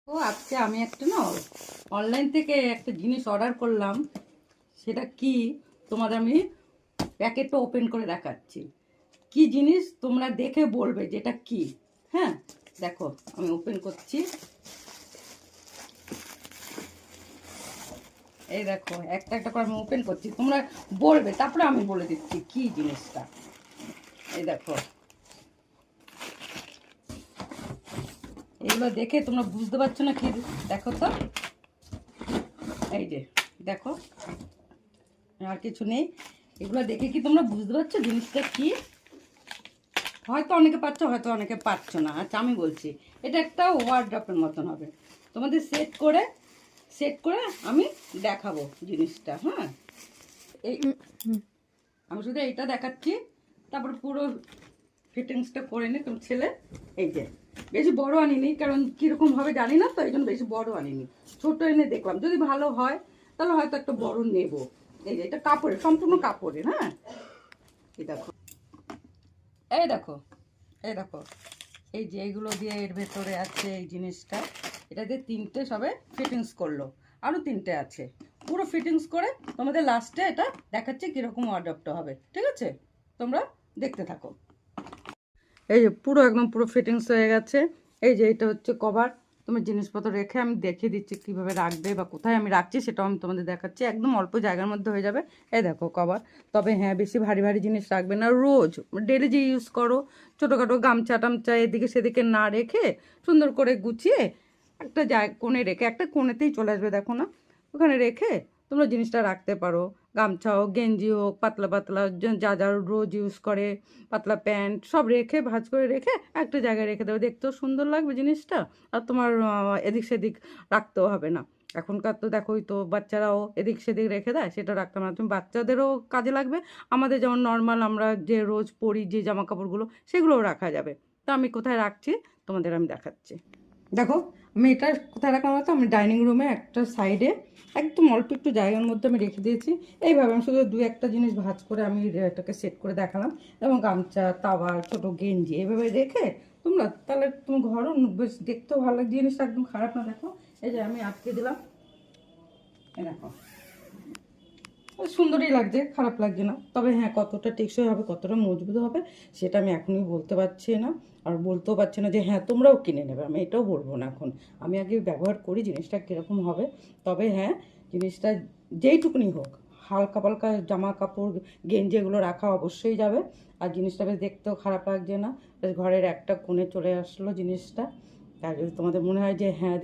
ও আজকে আমি একটা না অনলাইন থেকে একটা জিনিস অর্ডার করলাম। সেটা কি তোমাদের আমি প্যাকেটটা ওপেন করে দেখাচ্ছি। কি জিনিস তোমরা দেখে বলবে যেটা কি। হ্যাঁ, দেখো আমি ওপেন করছি। এই দেখো একটা একটা করে আমি ওপেন করছি, তোমরা বলবে, তারপরে আমি বলে দিচ্ছি কি জিনিসটা। এই দেখো, এগুলো দেখে তোমরা বুঝতে পারছো না কি। দেখো তো, এই যে দেখো, আর কিছু নেই। এগুলো দেখে কি তোমরা বুঝতে পারছো জিনিসটা কি? হয়তো অনেকে পারছো, হয়তো অনেকে পারছো না। আচ্ছা আমি বলছি, এটা একটা ওয়ার্ড্রপের মতন হবে। তোমাদের সেট করে আমি দেখাবো জিনিসটা। হ্যাঁ, এই আমি শুধু এইটা দেখাচ্ছি, তারপর পুরো ফিটিংসটা করে নি তোমার ছেলে। এই যে বেশি বড় আনিনি, কারণ কীরকম হবে জানি না, তো এই জন্য বেশি বড় আনিনি, ছোট এনে দেখলাম যদি ভালো হয় তাহলে হয়তো একটা বড় নেব। এই যে এটা কাপড়ের, সম্পূর্ণ কাপড়ের। হ্যাঁ, এই দেখো, এই দেখো, এই দেখো, এই যে এইগুলো দিয়ে এর ভেতরে আছে এই জিনিসটা। এটা দিয়ে তিনটে সবে ফিটিংস করলো, আরও তিনটে আছে। পুরো ফিটিংস করে তোমাদের লাস্টে এটা দেখাচ্ছে কীরকম অর্ডারটা হবে। ঠিক আছে, তোমরা দেখতে থাকো। এই যে পুরো একদম পুরো ফিটিংস হয়ে গেছে। এই যে এটা হচ্ছে কভার। তুমি জিনিসপত্র রেখে আমি দেখিয়ে দিচ্ছি কীভাবে রাখবে বা কোথায় আমি রাখছি, সেটাও আমি তোমাদের দেখাচ্ছি। একদম অল্প জায়গার মধ্যে হয়ে যাবে। এই দেখো কভার। তবে হ্যাঁ, বেশি ভারী ভারী জিনিস রাখবে না। রোজ ডেলি যে ইউজ করো ছোটোখাটো গামছা টামছা এদিকে সেদিকে না রেখে সুন্দর করে গুছিয়ে একটা কোণে রেখে, একটা কোণেতেই চলে আসবে দেখো না, ওখানে রেখে তোমরা জিনিসটা রাখতে পারো। গামছা হোক, গেঞ্জি হোক, পাতলা পাতলা যা যা রোজ ইউজ করে, পাতলা প্যান্ট সব রেখে ভাঁজ করে রেখে একটা জায়গায় রেখে দেবে, দেখতেও সুন্দর লাগবে জিনিসটা। আর তোমার এদিক সেদিক রাখতেও হবে না। এখনকার তো দেখোই তো, বাচ্চারাও এদিক সেদিক রেখে দেয়, সেটা রাখতে হবে না। তুমি বাচ্চাদেরও কাজে লাগবে, আমাদের যেমন নর্মাল আমরা যে রোজ পরি যে জামা কাপড়গুলো, সেগুলোও রাখা যাবে। তো আমি কোথায় রাখছি তোমাদের আমি দেখাচ্ছি। দেখো আমি এটা কোথায় রাখলাম বলতো, আমি ডাইনিং রুমে একটা সাইডে একদম অল্প একটু জায়গার মধ্যে আমি রেখে দিয়েছি। এইভাবে আমি শুধু দু একটা জিনিস ভাঁজ করে আমি এটাকে সেট করে দেখালাম। এবং গামছা, তাওয়া, ছোটো গেঞ্জি এভাবে রেখে তোমরা তাহলে তুমি ঘরও বেশ দেখতেও ভালো লাগে, জিনিসটা একদম খারাপ না। দেখো এই যে আমি আটকে দিলাম, এই দেখো সুন্দরই লাগছে, খারাপ লাগছে না। তবে হ্যাঁ, কতটা টেকসই হবে, কতটা মজবুত হবে সেটা আমি এখনই বলতে পারছি না। আর বলতেও পারছি না যে হ্যাঁ তোমরাও কিনে নেবে, আমি এটাও বলবো না এখন। আমি আগে ব্যবহার করি জিনিসটা কীরকম হবে। তবে হ্যাঁ, জিনিসটা যেইটুকুনি হোক, হালকা পালকা জামা কাপড় গেঞ্জি এগুলো রাখা অবশ্যই যাবে। আর জিনিসটা বেশ দেখতেও খারাপ লাগছে না, বেশ ঘরের একটা কোণে চলে আসলো জিনিসটা। আর যদি তোমাদের মনে হয় যে হ্যাঁ